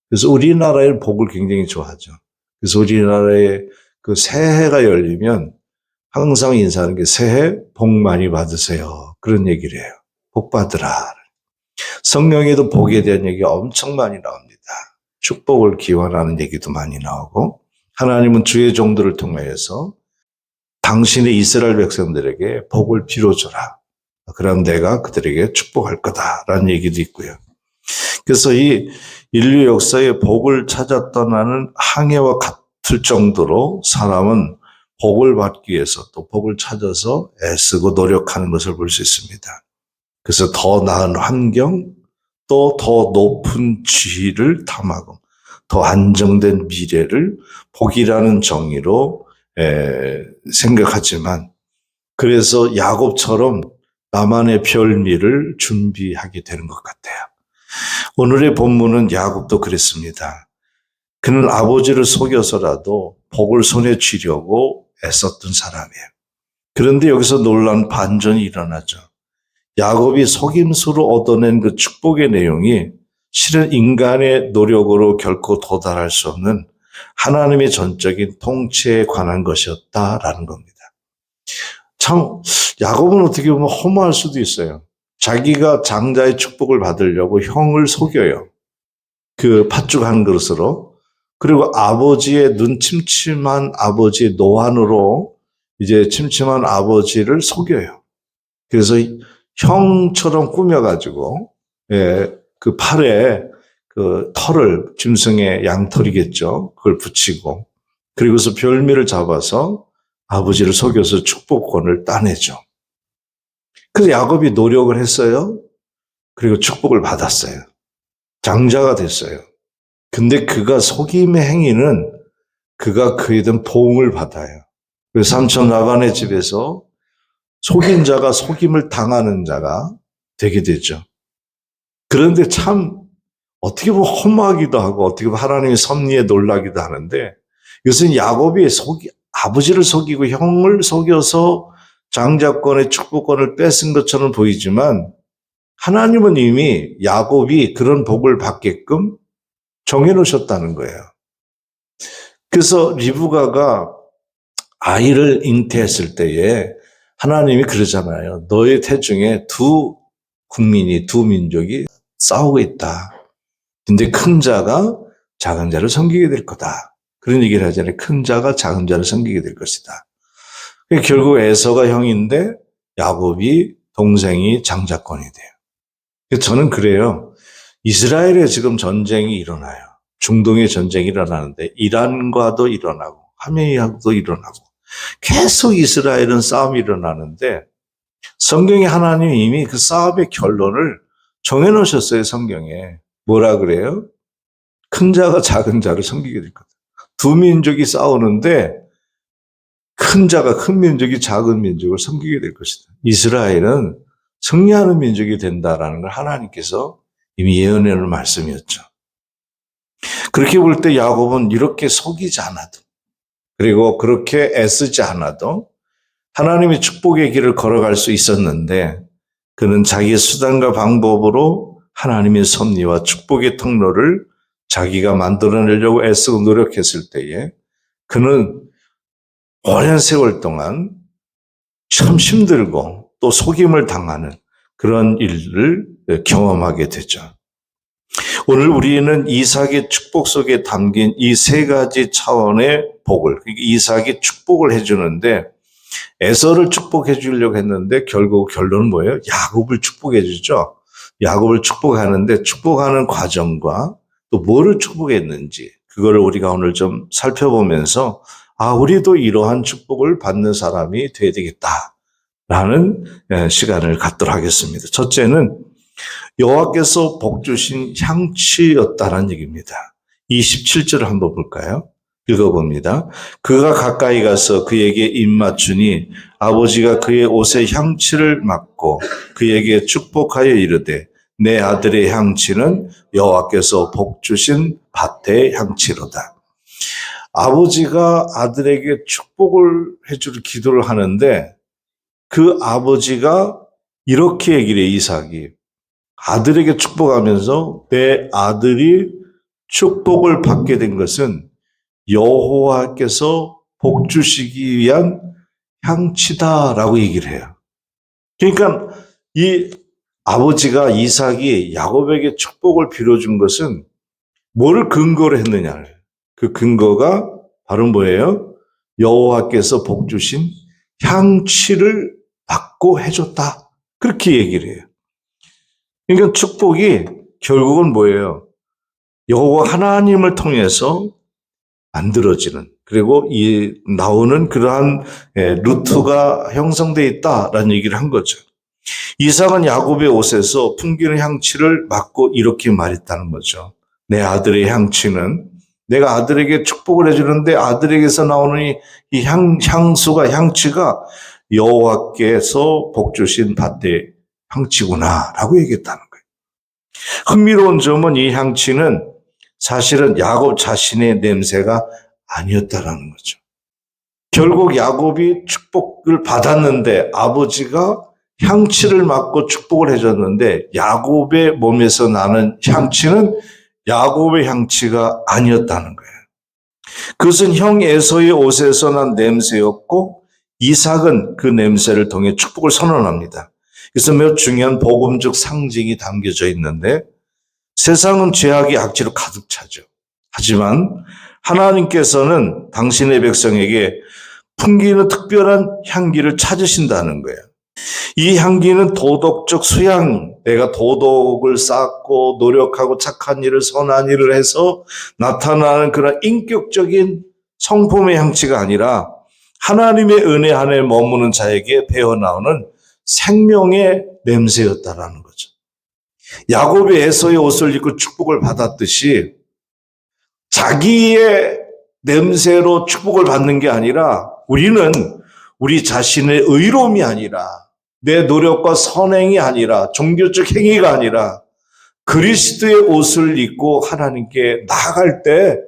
그래서 우리나라의 복을 굉장히 좋아하죠. 그래서 우리나라에 그 새해가 열리면 항상 인사하는 게 새해 복 많이 받으세요. 그런 얘기를 해요. 복 받으라. 성경에도 복에 대한 얘기가 엄청 많이 나옵니다. 축복을 기원하는 얘기도 많이 나오고, 하나님은 주의 종들을 통하여서 당신의 이스라엘 백성들에게 복을 빌어줘라. 그럼 내가 그들에게 축복할 거다라는 얘기도 있고요. 그래서 이 인류 역사에 복을 찾아 떠나는 항해와 같을 정도로 사람은 복을 받기 위해서 또 복을 찾아서 애쓰고 노력하는 것을 볼 수 있습니다. 그래서 더 나은 환경, 또 더 높은 지위를 탐하고 더 안정된 미래를 복이라는 정의로 생각하지만, 그래서 야곱처럼 나만의 별미를 준비하게 되는 것 같아요. 오늘의 본문은 야곱도 그랬습니다. 그는 아버지를 속여서라도 복을 손에 쥐려고 애썼던 사람이에요. 그런데 여기서 놀라운 반전이 일어나죠. 야곱이 속임수로 얻어낸 그 축복의 내용이 실은 인간의 노력으로 결코 도달할 수 없는 하나님의 전적인 통치에 관한 것이었다라는 겁니다. 참 야곱은 어떻게 보면 허무할 수도 있어요. 자기가 장자의 축복을 받으려고 형을 속여요. 그 팥죽 한 그릇으로. 그리고 아버지의 눈 침침한 아버지의 노안으로 이제 침침한 아버지를 속여요. 그래서 형처럼 꾸며가지고, 그 팔에 그 털을, 짐승의 양털이겠죠. 그걸 붙이고, 그리고서 별미를 잡아서 아버지를 속여서 축복권을 따내죠. 그래서 야곱이 노력을 했어요. 그리고 축복을 받았어요. 장자가 됐어요. 근데 그가 속임의 행위는 그가 그에든 보응을 받아요. 그래서 삼촌 라반의 집에서 속인 자가 속임을 당하는 자가 되게 되죠. 그런데 참 어떻게 보면 허무하기도 하고 어떻게 보면 하나님의 섭리에 놀라기도 하는데, 이것은 야곱이 아버지를 속이고 형을 속여서 장자권의 축복권을 뺏은 것처럼 보이지만, 하나님은 이미 야곱이 그런 복을 받게끔 정해놓으셨다는 거예요. 그래서 리브가가 아이를 잉태했을 때에 하나님이 그러잖아요. 너의 태중에 두 국민이, 두 민족이 싸우고 있다. 근데 큰 자가 작은 자를 섬기게 될 거다. 그런 얘기를 하잖아요. 큰 자가 작은 자를 섬기게 될 것이다. 결국 에서가 형인데 야곱이 동생이 장자권이 돼요. 저는 그래요. 이스라엘에 지금 전쟁이 일어나요. 중동의 전쟁이 일어나는데 이란과도 일어나고 하메이하고도 일어나고 계속 이스라엘은 싸움이 일어나는데, 성경에 하나님이 이미 그 싸움의 결론을 정해놓으셨어요. 성경에. 뭐라 그래요? 큰 자가 작은 자를 섬기게 될 거다. 두 민족이 싸우는데 큰 자가 큰 민족이 작은 민족을 섬기게 될 것이다. 이스라엘은 승리하는 민족이 된다라는 걸 하나님께서 이미 예언해 놓은 말씀이었죠. 그렇게 볼 때 야곱은 이렇게 속이지 않아도, 그리고 그렇게 애쓰지 않아도 하나님의 축복의 길을 걸어갈 수 있었는데, 그는 자기의 수단과 방법으로 하나님의 섭리와 축복의 통로를 자기가 만들어내려고 애쓰고 노력했을 때에 그는 오랜 세월 동안 참 힘들고 또 속임을 당하는 그런 일을 경험하게 되죠. 오늘 우리는 이삭의 축복 속에 담긴 이 세 가지 차원의 복을, 이삭이 축복을 해주는데, 에서를 축복해 주려고 했는데 결국 결론은 뭐예요? 야곱을 축복해 주죠. 야곱을 축복하는데 축복하는 과정과 또 뭐를 축복했는지, 그거를 우리가 오늘 좀 살펴보면서 우리도 이러한 축복을 받는 사람이 돼야 되겠다라는 시간을 갖도록 하겠습니다. 첫째는 여호와께서 복 주신 향취였다는 얘기입니다. 27절을 한번 볼까요? 읽어봅니다. 그가 가까이 가서 그에게 입맞추니 아버지가 그의 옷에 향취를 맡고 그에게 축복하여 이르되, 내 아들의 향취는 여호와께서 복 주신 밭의 향취로다. 아버지가 아들에게 축복을 해줄 기도를 하는데, 그 아버지가 이렇게 얘기를 해요. 이삭이 아들에게 축복하면서 내 아들이 축복을 받게 된 것은 여호와께서 복 주시기 위한 향치다라고 얘기를 해요. 그러니까 이 아버지가 이삭이 야곱에게 축복을 빌어준 것은 뭐를 근거로 했느냐. 그 근거가 바로 뭐예요? 여호와께서 복 주신 향치를 받고 해줬다. 그렇게 얘기를 해요. 그러니까 축복이 결국은 뭐예요? 여호와 하나님을 통해서 만들어지는, 그리고 이 나오는 그러한 루트가 형성되어 있다라는 얘기를 한 거죠. 이삭은 야곱의 옷에서 풍기는 향치를 맡고 이렇게 말했다는 거죠. 내 아들의 향치는, 내가 아들에게 축복을 해주는데 아들에게서 나오는 이 향수가, 향치가 여호와께서 복 주신 밭의 향치구나라고 얘기했다는 거예요. 흥미로운 점은 이 향치는 사실은 야곱 자신의 냄새가 아니었다라는 거죠. 결국 야곱이 축복을 받았는데 아버지가 향치를 맡고 축복을 해줬는데 야곱의 몸에서 나는 향치는 야곱의 향치가 아니었다는 거예요. 그것은 형 에서의 옷에서 난 냄새였고 이삭은 그 냄새를 통해 축복을 선언합니다. 그래서 몇 중요한 복음적 상징이 담겨져 있는데 세상은 죄악의 악취로 가득 차죠. 하지만 하나님께서는 당신의 백성에게 풍기는 특별한 향기를 찾으신다는 거예요. 이 향기는 도덕적 수양, 내가 도덕을 쌓고 노력하고 착한 일을, 선한 일을 해서 나타나는 그런 인격적인 성품의 향치가 아니라 하나님의 은혜 안에 머무는 자에게 배어나오는 생명의 냄새였다라는 거죠. 야곱이 에서의 옷을 입고 축복을 받았듯이 자기의 냄새로 축복을 받는 게 아니라 우리는 우리 자신의 의로움이 아니라 내 노력과 선행이 아니라 종교적 행위가 아니라 그리스도의 옷을 입고 하나님께 나아갈 때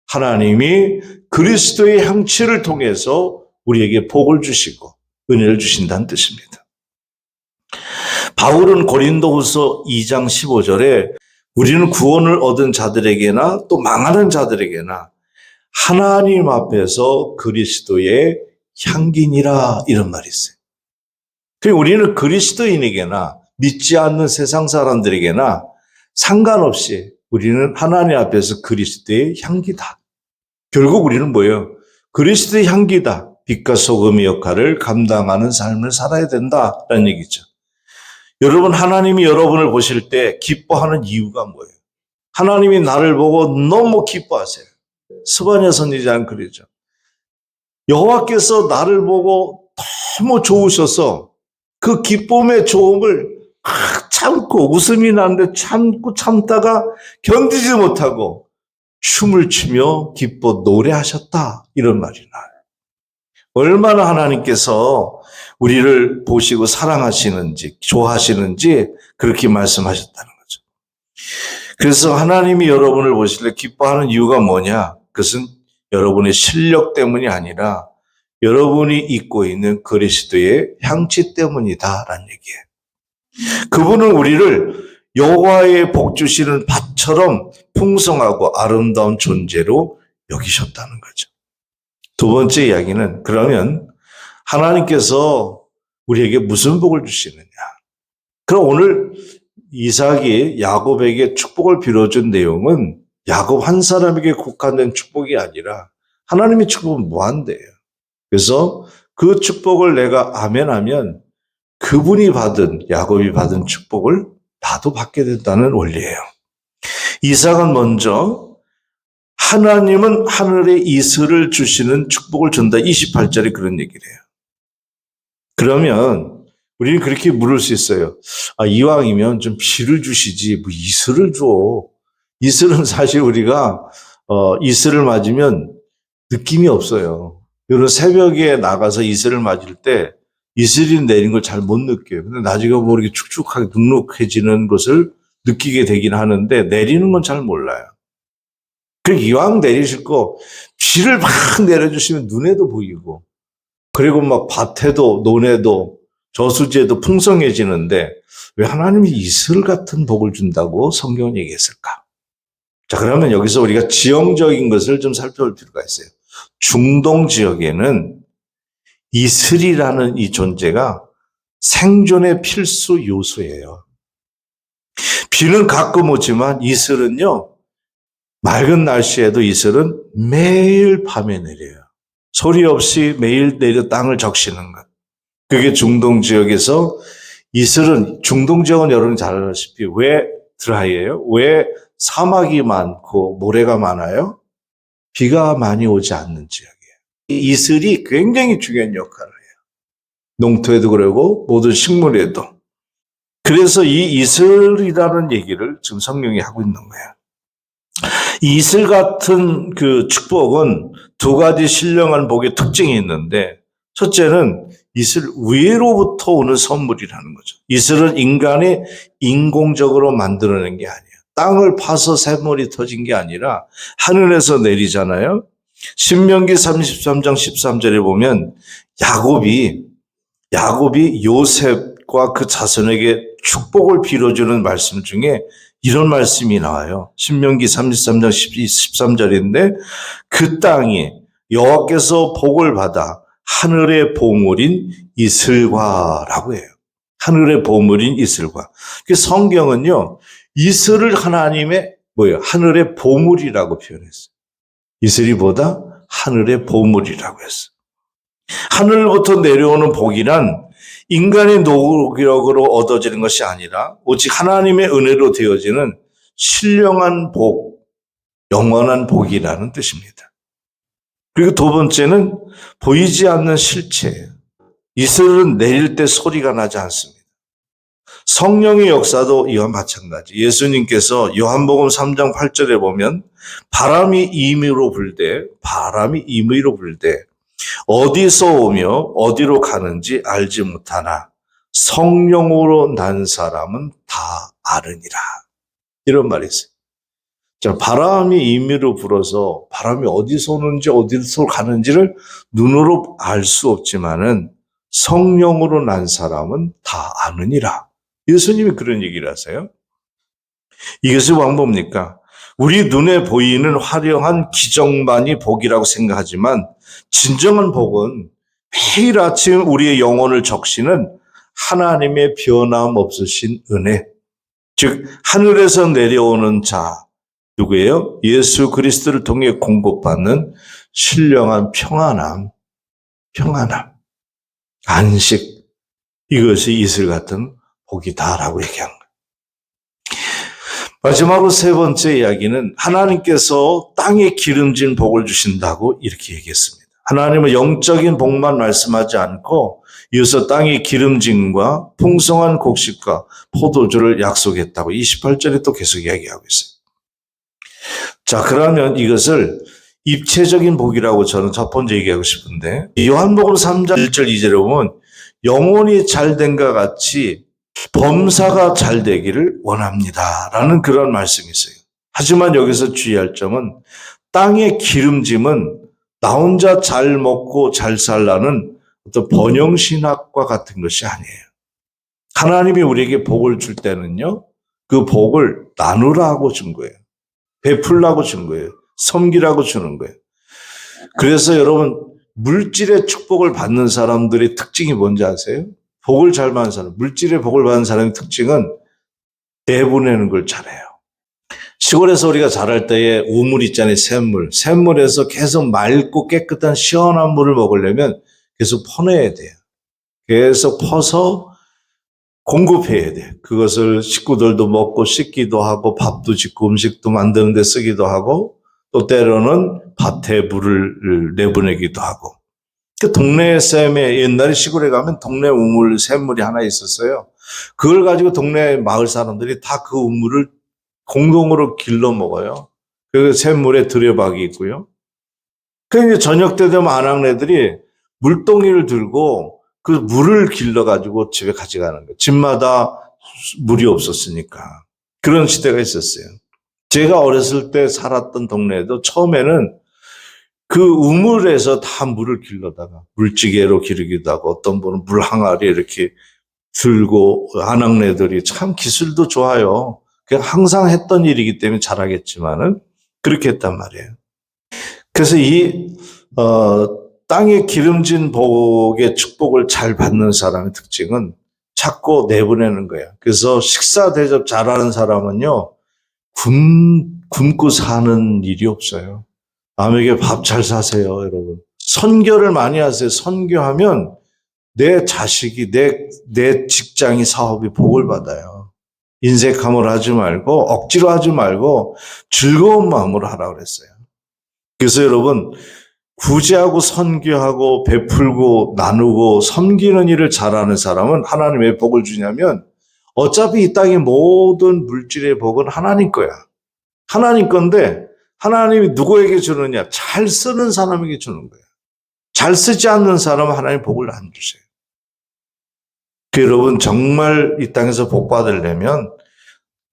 하나님이 그리스도의 향취를 통해서 우리에게 복을 주시고 은혜를 주신다는 뜻입니다. 바울은 고린도후서 2장 15절에 우리는 구원을 얻은 자들에게나 또 망하는 자들에게나 하나님 앞에서 그리스도의 향기니라 이런 말이 있어요. 그러니까 우리는 그리스도인에게나 믿지 않는 세상 사람들에게나 상관없이 우리는 하나님 앞에서 그리스도의 향기다. 결국 우리는 뭐예요? 그리스도의 향기다. 빛과 소금의 역할을 감당하는 삶을 살아야 된다라는 얘기죠. 여러분, 하나님이 여러분을 보실 때 기뻐하는 이유가 뭐예요? 하나님이 나를 보고 너무 기뻐하세요. 스바냐 선지자는 그러죠. 여호와께서 나를 보고 너무 좋으셔서 그 기쁨의 좋음을 참고 웃음이 나는데 참고 참다가 견디지 못하고 춤을 추며 기뻐 노래하셨다. 이런 말이 나요. 얼마나 하나님께서 우리를 보시고 사랑하시는지 좋아하시는지 그렇게 말씀하셨다는 거죠. 그래서 하나님이 여러분을 보실 때 기뻐하는 이유가 뭐냐? 그것은 여러분의 실력 때문이 아니라 여러분이 입고 있는 그리스도의 향취 때문이다라는 얘기예요. 그분은 우리를 여호와의 복 주시는 밭처럼 풍성하고 아름다운 존재로 여기셨다는 거죠. 두 번째 이야기는 그러면 하나님께서 우리에게 무슨 복을 주시느냐? 그럼 오늘 이삭이 야곱에게 축복을 빌어준 내용은 야곱 한 사람에게 국한된 축복이 아니라 하나님의 축복은 무한대예요. 그래서 그 축복을 내가 아멘하면 그분이 받은, 야곱이 받은 축복을 나도 받게 된다는 원리예요. 이삭은 먼저 하나님은 하늘에 이슬을 주시는 축복을 준다. 28절에 그런 얘기를 해요. 그러면 우리는 그렇게 물을 수 있어요. 이왕이면 좀 비를 주시지 뭐 이슬을 줘. 이슬은 사실 우리가 이슬을 맞으면 느낌이 없어요. 여러분 새벽에 나가서 이슬을 맞을 때 이슬이 내린 걸 잘 못 느껴요. 근데 나중에 모르게 축축하게 눅눅해지는 것을 느끼게 되긴 하는데 내리는 건 잘 몰라요. 그리고 이왕 내리실 거 비를 막 내려주시면 눈에도 보이고 그리고 막 밭에도 논에도 저수지에도 풍성해지는데 왜 하나님이 이슬 같은 복을 준다고 성경은 얘기했을까? 자, 그러면 여기서 우리가 지형적인 것을 좀 살펴볼 필요가 있어요. 중동 지역에는 이슬이라는 이 존재가 생존의 필수 요소예요. 비는 가끔 오지만 이슬은요, 맑은 날씨에도 이슬은 매일 밤에 내려요. 소리 없이 매일 내려 땅을 적시는 것. 그게 중동 지역에서 이슬은, 중동 지역은 여러분이 잘 아시다시피 왜 드라이예요? 왜 사막이 많고 모래가 많아요? 비가 많이 오지 않는 지역이에요. 이 이슬이 굉장히 중요한 역할을 해요. 농토에도 그러고 모든 식물에도. 그래서 이 이슬이라는 얘기를 지금 성경이 하고 있는 거예요. 이 이슬 같은 그 축복은 두 가지 신령한 복의 특징이 있는데, 첫째는 이슬 위로부터 오는 선물이라는 거죠. 이슬은 인간이 인공적으로 만들어낸 게 아니에요. 땅을 파서 샘물이 터진 게 아니라 하늘에서 내리잖아요. 신명기 33장 13절에 보면 야곱이 요셉과 그 자손에게 축복을 빌어주는 말씀 중에 이런 말씀이 나와요. 신명기 33장 13절인데 그 땅이 여호와께서 복을 받아 하늘의 보물인 이슬과라고 해요. 하늘의 보물인 이슬과. 그 성경은요, 이슬을 하나님의 하늘의 보물이라고 표현했어요. 이슬이보다 하늘의 보물이라고 했어요. 하늘부터 내려오는 복이란 인간의 노력으로 얻어지는 것이 아니라 오직 하나님의 은혜로 되어지는 신령한 복, 영원한 복이라는 뜻입니다. 그리고 두 번째는 보이지 않는 실체예요. 이슬은 내릴 때 소리가 나지 않습니다. 성령의 역사도 이와 마찬가지. 예수님께서 요한복음 3장 8절에 보면 바람이 임의로 불되 어디서 오며 어디로 가는지 알지 못하나 성령으로 난 사람은 다 아느니라. 이런 말이 있어요. 자, 바람이 임의로 불어서 바람이 어디서 오는지 어디서 가는지를 눈으로 알 수 없지만은 성령으로 난 사람은 다 아느니라. 예수님이 그런 얘기를 하세요. 이것이 뭡니까? 우리 눈에 보이는 화려한 기적만이 복이라고 생각하지만 진정한 복은 매일 아침 우리의 영혼을 적시는 하나님의 변함없으신 은혜, 즉 하늘에서 내려오는 자, 누구예요? 예수 그리스도를 통해 공급받는 신령한 평안함, 안식, 이것이 이슬 같은 복이다라고 얘기한 거예요. 마지막으로 세 번째 이야기는 하나님께서 땅에 기름진 복을 주신다고 이렇게 얘기했습니다. 하나님은 영적인 복만 말씀하지 않고 이어서 땅의 기름짐과 풍성한 곡식과 포도주를 약속했다고 28절에 또 계속 이야기하고 있어요. 자, 그러면 이것을 입체적인 복이라고 저는 첫 번째 얘기하고 싶은데, 요한복음 3장 1절 2절에 보면 영혼이 잘된과 같이 범사가 잘 되기를 원합니다 라는 그런 말씀이 있어요. 하지만 여기서 주의할 점은 땅의 기름짐은 나 혼자 잘 먹고 잘 살라는 어떤 번영신학과 같은 것이 아니에요. 하나님이 우리에게 복을 줄 때는요, 그 복을 나누라고 준 거예요. 베풀라고 준 거예요. 섬기라고 주는 거예요. 그래서 여러분, 물질의 축복을 받는 사람들의 특징이 뭔지 아세요? 복을 잘 받는 사람, 물질의 복을 받는 사람의 특징은 내보내는 걸 잘해요. 시골에서 우리가 자랄 때에 우물 있잖아요. 샘물에서 계속 맑고 깨끗한 시원한 물을 먹으려면 계속 퍼내야 돼요. 계속 퍼서 공급해야 돼요. 그것을 식구들도 먹고 씻기도 하고 밥도 짓고 음식도 만드는 데 쓰기도 하고 또 때로는 밭에 물을 내보내기도 하고. 그 동네 샘에 옛날에 시골에 가면 동네 우물 샘물이 하나 있었어요. 그걸 가지고 동네 마을 사람들이 다 그 우물을 공동으로 길러 먹어요. 그 샘물에 들여박이 있고요. 그러니까 저녁 때 되면 아낙네들이 물동이를 들고 그 물을 길러가지고 집에 가져가는 거예요. 집마다 물이 없었으니까. 그런 시대가 있었어요. 제가 어렸을 때 살았던 동네에도 처음에는 그 우물에서 다 물을 길러다가 물찌개로 기르기도 하고 어떤 분은 물 항아리 이렇게 들고 아낙네들이 참 기술도 좋아요. 그냥 항상 했던 일이기 때문에 잘하겠지만은 그렇게 했단 말이에요. 그래서 땅에 기름진 복의 축복을 잘 받는 사람의 특징은 자꾸 내보내는 거예요. 그래서 식사 대접 잘하는 사람은요, 굶고 사는 일이 없어요. 남에게 밥 잘 사세요, 여러분. 선교를 많이 하세요. 선교하면 내 자식이, 내 직장이, 사업이 복을 받아요. 인색함을 하지 말고, 억지로 하지 말고, 즐거운 마음으로 하라고 그랬어요. 그래서 여러분, 구제하고 선교하고 베풀고 나누고 섬기는 일을 잘하는 사람은 하나님 왜 복을 주냐면 어차피 이 땅의 모든 물질의 복은 하나님 거야. 하나님 건데 하나님이 누구에게 주느냐? 잘 쓰는 사람에게 주는 거야. 잘 쓰지 않는 사람은 하나님 복을 안 주세요. 여러분 정말 이 땅에서 복 받으려면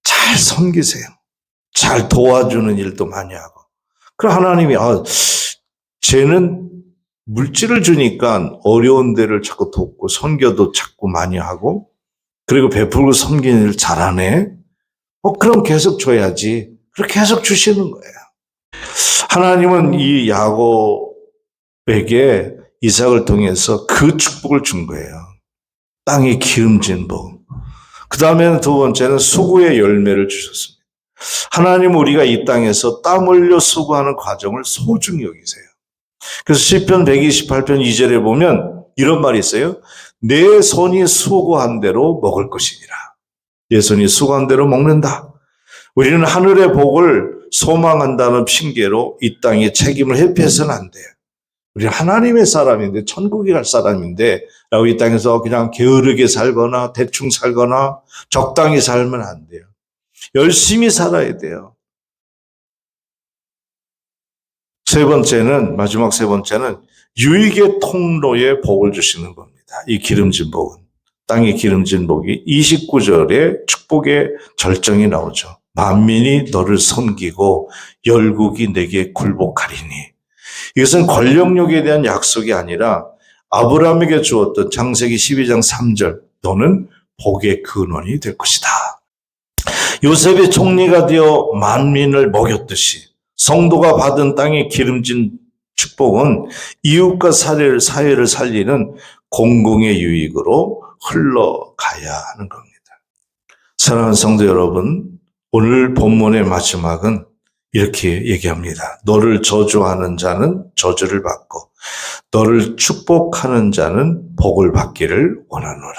잘 섬기세요. 잘 도와주는 일도 많이 하고. 그럼 하나님이 쟤는 물질을 주니까 어려운 데를 자꾸 돕고 선교도 자꾸 많이 하고 그리고 베풀고 섬기는 일 잘하네. 그럼 계속 줘야지. 그렇게 계속 주시는 거예요. 하나님은 이 야곱에게 이삭을 통해서 그 축복을 준 거예요. 땅에 기름진 복. 그 다음에는 두 번째는 수고의 열매를 주셨습니다. 하나님은 우리가 이 땅에서 땀 흘려 수고하는 과정을 소중히 여기세요. 그래서 시편 128편 2절에 보면 이런 말이 있어요. 내 손이 수고한 대로 먹을 것이니라. 내 손이 수고한 대로 먹는다. 우리는 하늘의 복을 소망한다는 핑계로 이 땅의 책임을 회피해서는 안 돼요. 우리 하나님의 사람인데 천국에 갈 사람인데 라고 이 땅에서 그냥 게으르게 살거나 대충 살거나 적당히 살면 안 돼요. 열심히 살아야 돼요. 마지막 세 번째는 유익의 통로에 복을 주시는 겁니다. 이 기름진 복은. 땅의 기름진 복이 29절에 축복의 절정이 나오죠. 만민이 너를 섬기고 열국이 내게 굴복하리니. 이것은 권력욕에 대한 약속이 아니라 아브라함에게 주었던 창세기 12장 3절 너는 복의 근원이 될 것이다. 요셉이 총리가 되어 만민을 먹였듯이 성도가 받은 땅의 기름진 축복은 이웃과 사회를 살리는 공공의 유익으로 흘러가야 하는 겁니다. 사랑하는 성도 여러분, 오늘 본문의 마지막은 이렇게 얘기합니다. 너를 저주하는 자는 저주를 받고 너를 축복하는 자는 복을 받기를 원하노라.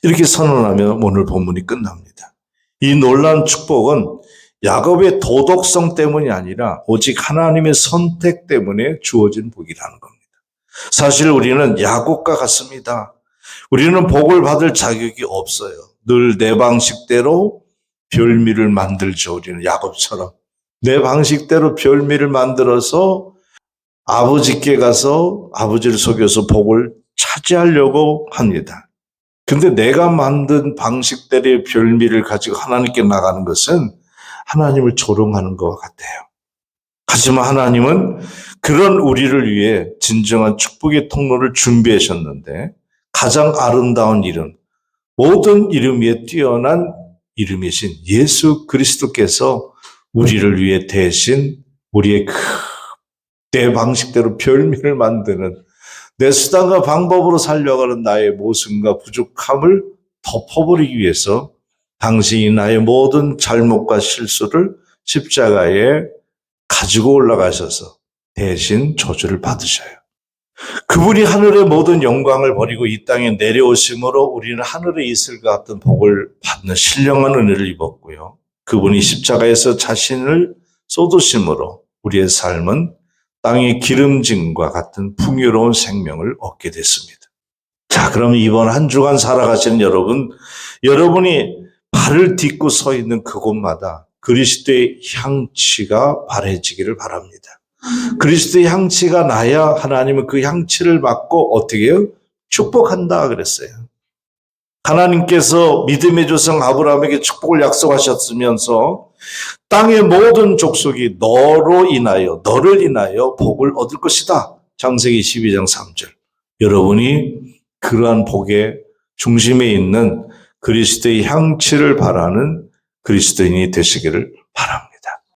이렇게 선언하면 오늘 본문이 끝납니다. 이 놀라운 축복은 야곱의 도덕성 때문이 아니라 오직 하나님의 선택 때문에 주어진 복이라는 겁니다. 사실 우리는 야곱과 같습니다. 우리는 복을 받을 자격이 없어요. 늘 내 방식대로 별미를 만들죠. 우리는 야곱처럼. 내 방식대로 별미를 만들어서 아버지께 가서 아버지를 속여서 복을 차지하려고 합니다. 근데 내가 만든 방식대로의 별미를 가지고 하나님께 나가는 것은 하나님을 조롱하는 것 같아요. 하지만 하나님은 그런 우리를 위해 진정한 축복의 통로를 준비하셨는데 가장 아름다운 이름, 모든 이름 위에 뛰어난 이름이신 예수 그리스도께서 우리를 위해 대신 우리의 내 방식대로 별미를 만드는 내 수단과 방법으로 살려가는 나의 모순과 부족함을 덮어버리기 위해서 당신이 나의 모든 잘못과 실수를 십자가에 가지고 올라가셔서 대신 저주를 받으셔요. 그분이 하늘의 모든 영광을 버리고 이 땅에 내려오심으로 우리는 하늘의 이슬과 같은 복을 받는 신령한 은혜를 입었고요. 그분이 십자가에서 자신을 쏟으심으로 우리의 삶은 땅의 기름짐과 같은 풍요로운 생명을 얻게 됐습니다. 자, 그럼 이번 한 주간 살아가시는 여러분이 발을 딛고 서 있는 그곳마다 그리스도의 향취가 바래지기를 바랍니다. 그리스도의 향취가 나야 하나님은 그 향취를 맡고 어떻게 해요? 축복한다 그랬어요. 하나님께서 믿음의 조상 아브라함에게 축복을 약속하셨으면서 땅의 모든 족속이 너를 인하여 복을 얻을 것이다. 창세기 12장 3절. 여러분이 그러한 복의 중심에 있는 그리스도의 향취를 바라는 그리스도인이 되시기를 바랍니다.